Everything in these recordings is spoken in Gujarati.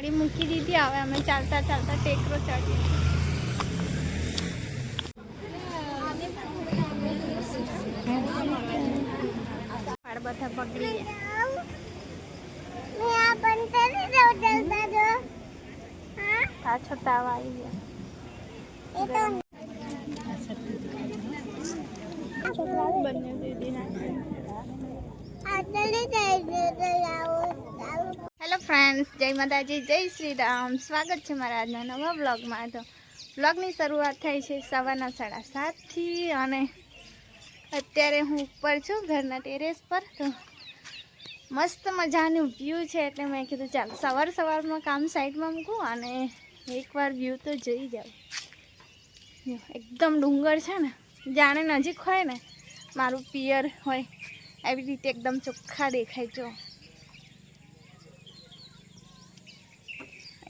गाड़ी मूकी दीदी हवे अमे चालता चालता टेकरो चढ़ी बधा पकड़ी पाछो ताव आई गया बने दीदी ना हेलो फ्रेंड्स जय माताजी जय श्री राम स्वागत है मारा आजना नवा ब्लॉग में। तो ब्लॉगनी शुरुआत थई छे सवाરના 7:30 थी अने अत्यारे हूँ ऊपर छूँ घरना टेरेस पर। तो मस्त मजानु व्यू है एटले मैं कीधुं चाल सवार सवार में काम साइड में मूकूं अने एक बार व्यू तो जोई जाओ। एकदम डूंगर है ने जाने नजीक होय ने मारू पियर होय एवी रीते एकदम चोख्खा देखाय जो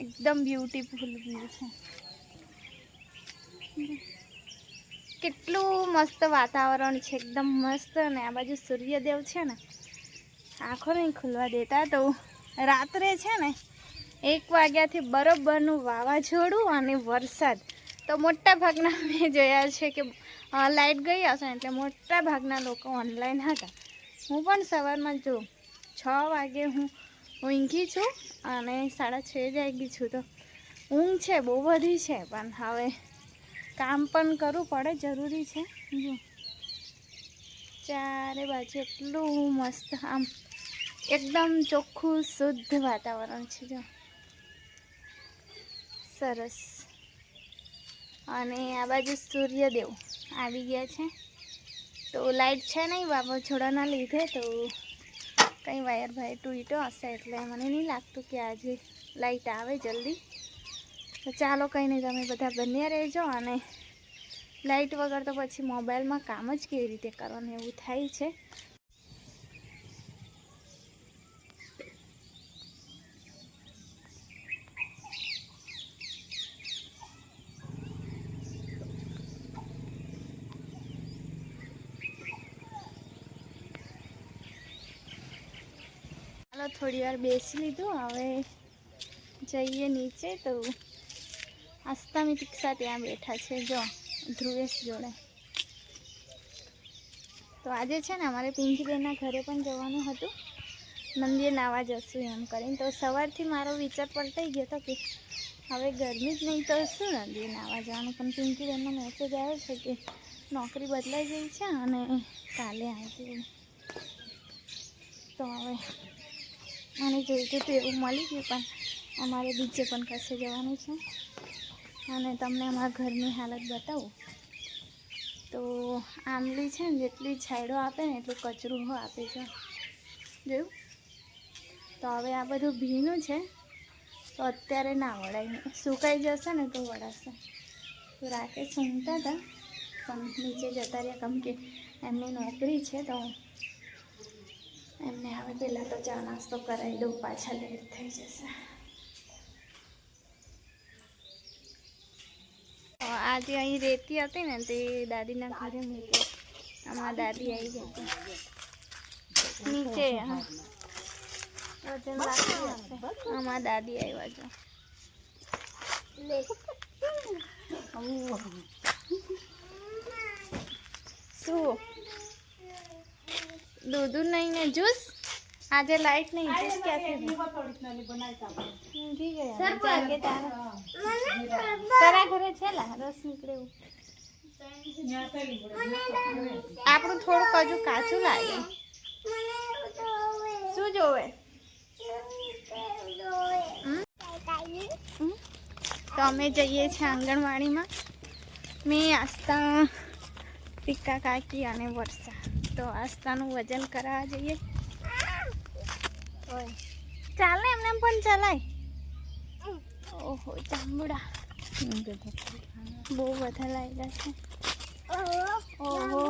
एकदम ब्यूटीफुल व्यू है। केटलू मस्त वातावरण है एकदम मस्त ने आ बाजू सूर्यदेव है ने आँखों नहीं खुलवा देता। तो रात्रे है ने 1 वाग्याथी बरोबरनु वावाझोडुं अने वरसाद। तो मोटा भागना मैं जोया छे कि लाइट गई हशे एटले मोटा भागना लोको ऑनलाइन हता। हूँ पण सवारमां जो 6 वागे हूँ ऊँघी छूँ अने 6:30 जागी छूँ। तो ऊँघ छे बहु बधी छे पण हवे काम पण करवू पड़े जरूरी है। जो चारे बाजू एटलू मस्त आम एकदम चोख्खू शुद्ध वातावरण है जो सरस। अने आ बाजू सूर्यदेव आवी गया है। तो लाइट है नहीं वावाझोडाना लीधे तो कई वायर भाई टूटो हशे एटले मने नहीं लागतुं कि आज लाइट आवे जल्दी। तो चालो कहीं नहीं तमे बधा बन्या रहेजो अने लाइट वगर तो पछी मोबाइल में काम ज केवी रीते करवानुं एवुं थाय छे। चलो थोड़ी वार बेसी लीधुं हवे जईए नीचे। तो आस्था मितिक्षा त्यां बैठा छे जो ध्रुवेश जोड़े। तो आज है ने अमारे पिंकी बेनना घरे पण जवानुं हतुं मंदिरे नावा जशुं एम करीने। तो सवारथी मारो विचार पलटाई गयो तो कि हवे गर्मी ज नहीं तो शुं नदीए नावा जवानुं। पण पिंकी बेननो मेसेज आव्यो छे कि नौकरी बदलाई गई छे अने काले आवजे। तो हवे आने जोईतुं तो एवुं मळी गयुं पण अमारे बीजे पण कशे जवानुं छे अने तमने अमारा घरनी हालत बतावुं। तो आमली है जेटली छायडो आपे ने एटલું कचरू हो आपे जो जोयुं। तो हवे आ बधुं भीनुं छे तो अत्यारे ना वळाय सुकाई जशे ने तो वळाशे। तो राकेश ઊંઘતા હતા पण नीचे जता रह्या केम के एमनी नौकरी है। तो एमने हवे पहेला तो चा नास्तो करावी दઉં पाछा लेट थई जशे। आज अहीं रेती हती ने ते दादीना घरे मूकी अमारा दादी आई गई थी नीचे। वजन लागी हशे अमारा दादी आव्या जो शुं दूध नहीं ने जूस आज लाइट नहीं जूस क्या ऊँघी गया जागे तारा घरे छेला रस निकळे आपणुं थोडुंक हजू काचुं लागे शुं जोवे। तो अमे जईए छे आंगणवाड़ी में मैं आस्था टीका काकी अने वर्षा। तो आस्थानुं वजन करावा जईए। चाल ने एमने पण चलाय। ओहो जांबुड़ा बहु बधा लाग्या छे। ओहो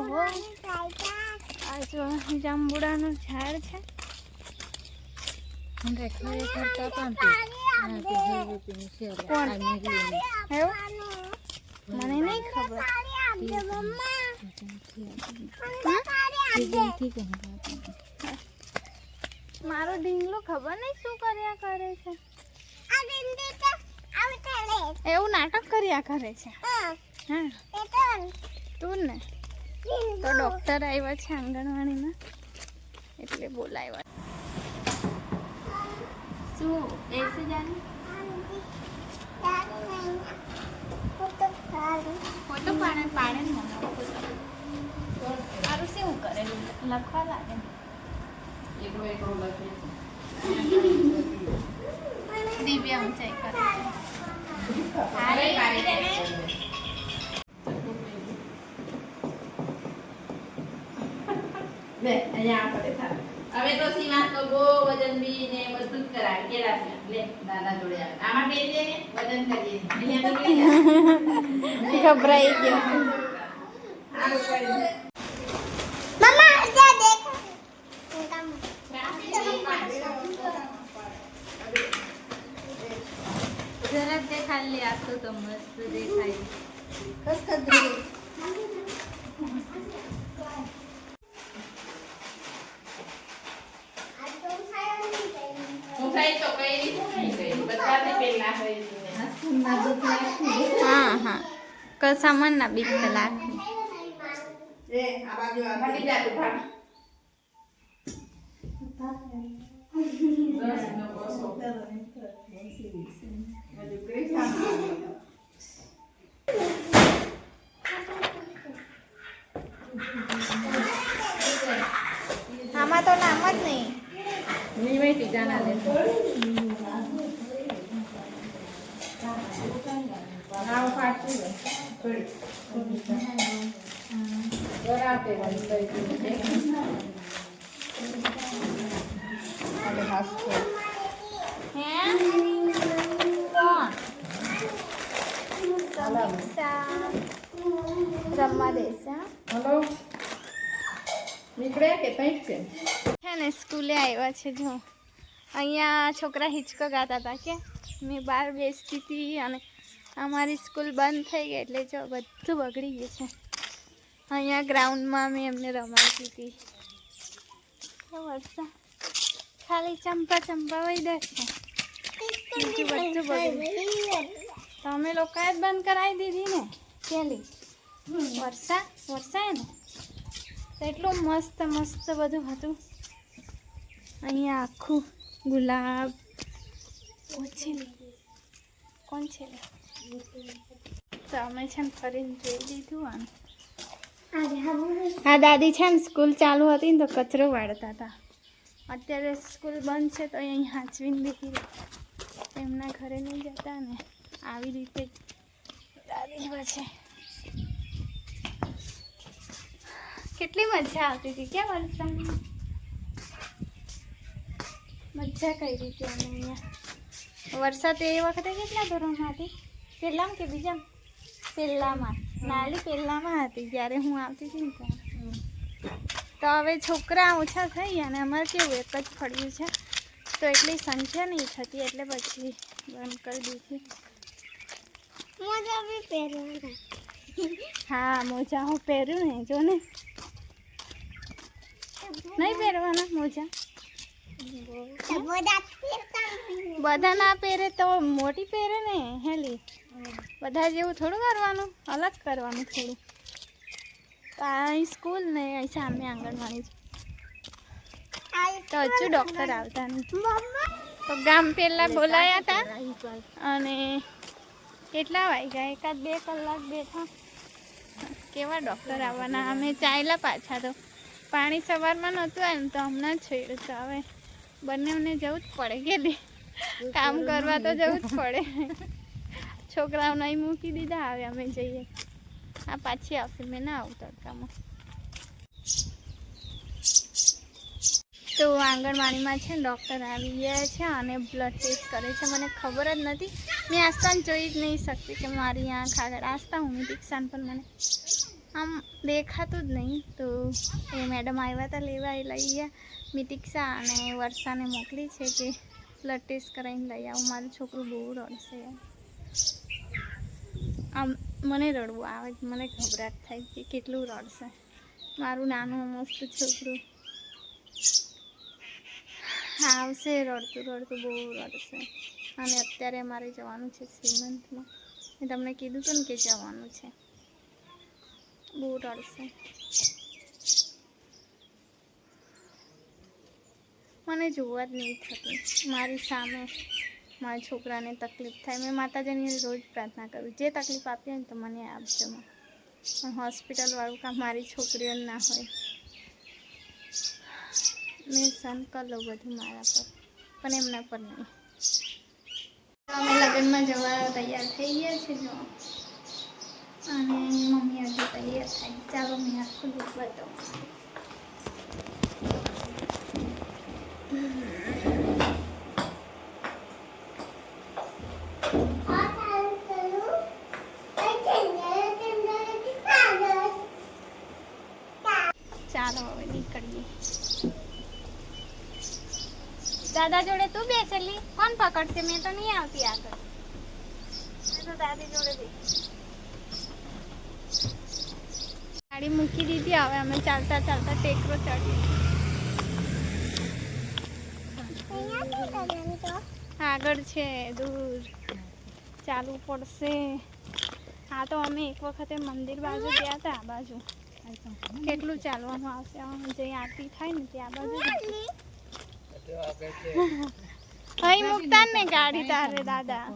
आ जो जांबुड़ानुं झाड़ छे। मने नहीं खबर मारो ढींगलो खबर नहीं शू कर्या करे छे। બોલ્યા કરે છે? હા તું ને તો ડૉક્ટર આવ્યા છે આંગણવાડીમાં એટલે બોલાવ્યા. શું એસે જાને ફોટો પાડે ને મારું શું કરે લખવા લાગે દિવ્યા ઊંચાઈ કરે લે અહીંયા આપણે થાય. હવે તો સીમા તો બહુ વજન બી ને બધું જ કરાય કેલા છે. લે દાદા જોડે આવે. આમાં પહેરી દે ને વજન કરીએ. અહીંયા તો ગભરાઈ ગયો. મમ્મા જા દેખ. જરા તે ખાલી આખું તો મસ્ત દેખાય. ઊંચાઈ તો કઈ રીતે થઈ ગઈ. બધાને પહેલા હોય હા હા કસામણ ના બીક લાગે. એ આ બાજુ આ બાજુ જા તું ભાગ. બસ નો બસો. આમાં તો નામ જ નહીં. ની વૈતી જાના લે. નાવ ફાટતી હોય. થોડી. દોરાતે વળી કઈ દીધું. આલે હાસ્તો. હે કોણ રમવા દેશે? હલો નીકળે કે તઈ છે? હે ને સ્કૂલે આવ્યા છે. જો અહીંયા છોકરા હિંચકો ગાતા હતા કે મેં બહાર બેસતી હતી અને અમારી સ્કૂલ બંધ થઈ ગઈ એટલે જો બધું બગડી ગયું છે. અહીંયા ગ્રાઉન્ડમાં મેં એમને રમાડતી હતી. વરસાદ ખાલી ચંપા વહી છે. બીજું બધું બગડ્યું. તમે લોકોએ જ બંધ કરાવી દીધી ને પેલી વરસાદ ને તો એટલું મસ્ત બધું હતું. અહીંયા આખું ગુલાબ કોણ છે તો અમે છે ને ફરીને જોઈ લીધું. આને હા દાદી છે ને સ્કૂલ ચાલુ હતી ને તો કચરો વાળતા હતા. અત્યારે સ્કૂલ બંધ છે તો અહીં હાંચવીને બેસી એમના ઘરે નહીં જતા ને આવી રીતે દાદી છે. કેટલી મજા આવતી હતી કે વરસાદમાં મજા કરી હતી અમે અહીંયા. વરસાદ એ વખતે કેટલા ધોરણમાં હતી? પહેલામાં કે બીજા? પહેલામાં. નાલી પહેલામાં હતી જ્યારે હું આવતી હતી ને ત્યારે. તો હવે છોકરા ઓછા થઈ ગયા ને અમારે કેવું એક જ ફળ્યું છે તો એટલી સંખ્યા નહીં થતી એટલે પછી બંધ કરી દીધી. મોજા બી પહેરવાના. હા મોજા હું પહેર્યું ને જો ને. નહીં પહેરવાના મોજા? બધા ના પહેરે તો મોટી પહેરે ને હેલી. બધા જેવું થોડું કરવાનું, અલગ કરવાનું થોડું. તો અહીં સ્કૂલ ને અહીં સામે આંગણવાડી છે તો હજુ ડૉક્ટર આવતા નહીં. તો ગામ પહેલાં બોલાયા હતા અને કેટલા વાગ્યા એકાદ 2 કલાક બેઠા. કેવા ડૉક્ટર આવવાના. અમે ચાલ્યા પાછા તો પાણી સવારમાં નહોતું આવ્યું તો હમણાં જ છોડ્યું. તો હવે બંનેને જવું જ પડે કે કામ કરવા તો જવું જ પડે. છોકરાઓને અહીં મૂકી દીધા. હવે અમે જઈએ. આ પાછી આવશે. મેં ના આવું તડકામાં. તો આંગણવાડીમાં છે ને ડૉક્ટર આવી ગયા છે અને બ્લડ ટેસ્ટ કરે છે. મને ખબર જ નથી. મેં આસ્તાને જોઈ જ નહીં શકતી કે મારી આંખ આગળ આસ્તા હું દીક્ષાને પણ મને આમ દેખાતું જ નહીં. તો એ મેડમ આવ્યા હતા લેવા. એ લઈ ગયા. મિતિક્ષા અને વર્ષાને મોકલી છે કે બ્લડ ટેસ્ટ કરાવીને લઈ આવું. મારું છોકરું બહુ રડશે. આમ મને રડવું આવે. મને ગભરાટ થાય કે કેટલું રડશે મારું નાનું મસ્ત છોકરું. આવશે રડતું બહુ રડશે. અને અત્યારે અમારે જવાનું છે શ્રીમંતમાં મેં તમને કીધું હતું ને કે જવાનું છે. બહુ રડશે. મને જોવા જ નહીં થતું. મારી સામે મારા છોકરાને તકલીફ થાય. મેં માતાજીની રોજ પ્રાર્થના કરું, જે તકલીફ આપી હોય ને તો મને આપજો. પણ હોસ્પિટલવાળું કામ મારી છોકરીઓને ના હોય. મેં સહન કરી લઉં બધું મારા પર, પણ એમના પર નહીં. અમે લગ્નમાં જવા તૈયાર થઈ ગયા છે જો, અને મમ્મી હજુ તૈયાર થાય. ચાલો મેં આખું લુક બતાવું. ચાલો હવે નીકળીએ. દાદા જોડે તું બેસેલી, કોણ પકડશે? મેં તો નહીં આવતી આગળ. મેં તો દાદી જોડે બેસી. ગાડી મૂકી દીધી. હવે અમે ચાલતા ચાલતા ટેકરો ચડીએ. આગળ છે, દૂર ચાલવું પડશે. હા તો અમે એક વખતે મંદિર બાજુ ગયા હતા. આ બાજુ કેટલું ચાલવાનું આવશે? જે આરતી થાય ને ત્યાં બાજુ અહીં મૂકતા ને ગાડી તારે દાદા.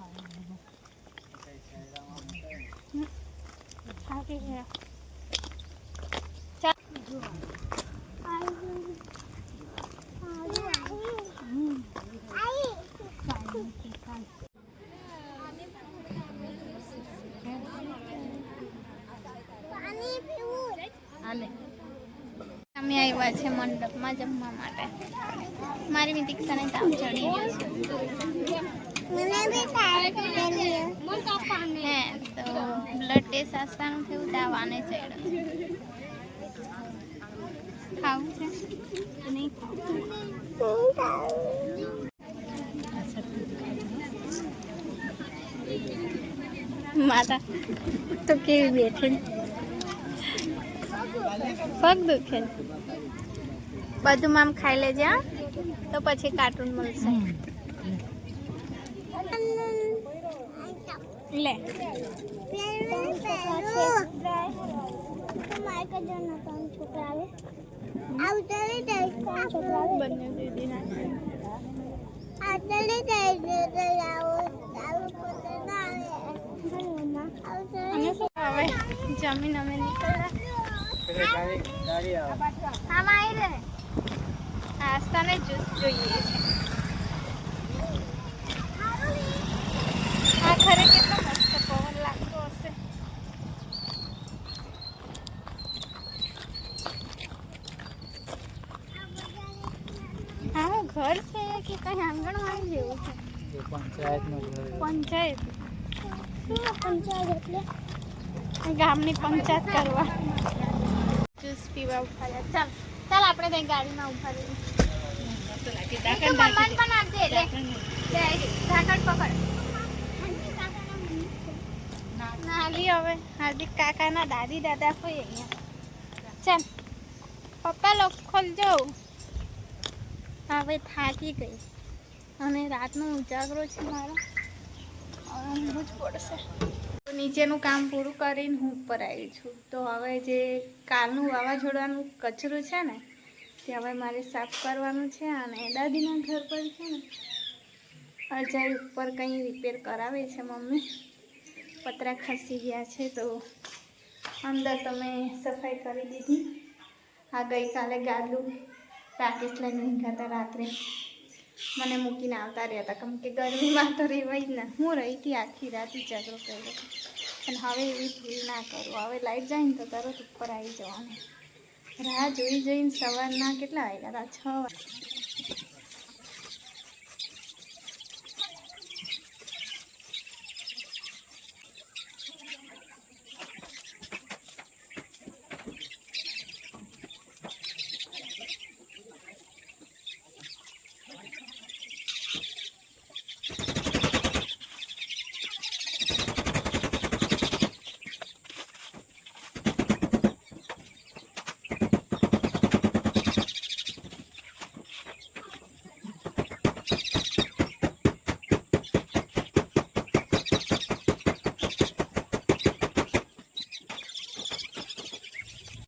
અમે આવ્યા છે મંડપમાં જમવા માટે. મારી મિતિક્ષાને તાવ ચડી ગયો છે. હે તો બ્લડ ટેસ્ટ આસ્તાનું થયું, તાવ આને ચડ્યો. ખાવું છે કે નહીં ખાવું? માતા તો કેવી બેઠી, પગ દુખે. બધું મામ ખાઈ લેજે હા, તો પછી કાર્ટૂન મળશે. લે બંને દીદી ના હવે જમીન અમે નીકળ્યા. આમાં આવી રહે આસ્તાને જ્યુસ જોઈએ છે. આ ખરે કેટલો મસ્ત પવન લાગતો હશે. હા ઘર છે કે કઈ આંગણવાડી જેવું છે? પંચાયત. પંચાયત એટલે ગામની પંચાયત કરવા. જ્યુસ પીવા ઉભા. ચાલ ચાલ આપણે ત્યાં ગાડીમાં ઉભા રહીએ. મમ્માને પણ આપજે. ઢાંકણ પકડ. નાલી હવે હાર્દિક કાકાના દાદી દાદા હોય અહીંયા. ચાલ પપ્પા લોકો ખોલજો. હવે થાકી ગઈ અને રાતનો ઉજાગરો છે મારો. હવે ઊંઘવું જ પડશે. નીચેનું કામ પૂરું કરીને હું ઉપર આવી છું. તો હવે જે કાલનું વાવાઝોડાનું કચરું છે ને તે હવે મારે સાફ કરવાનું છે. અને દાદીના ઘર પર છે ને અજય ઉપર કંઈ રિપેર કરાવે છે મમ્મી. પતરા ખસી ગયા છે તો અંદર તમે સફાઈ કરી દીધી. આ ગઈકાલે ગાદલું રાકેશ લઈને નીકળતા રાત્રે મને મૂકીને આવતા રહ્યા હતા, કેમ કે ગરમીમાં તો રહેવાય જ ને. હું રહી હતી આખી રાત ઉજાગરો કર્યો હતો. અને હવે એવી ભૂલ ના કરું. હવે લાઈટ જાય ને તો તરત ઉપર આવી જવાનું. રાહ જોઈને સવારના કેટલા વાગ્યા હતા? 6 વાગ્યા.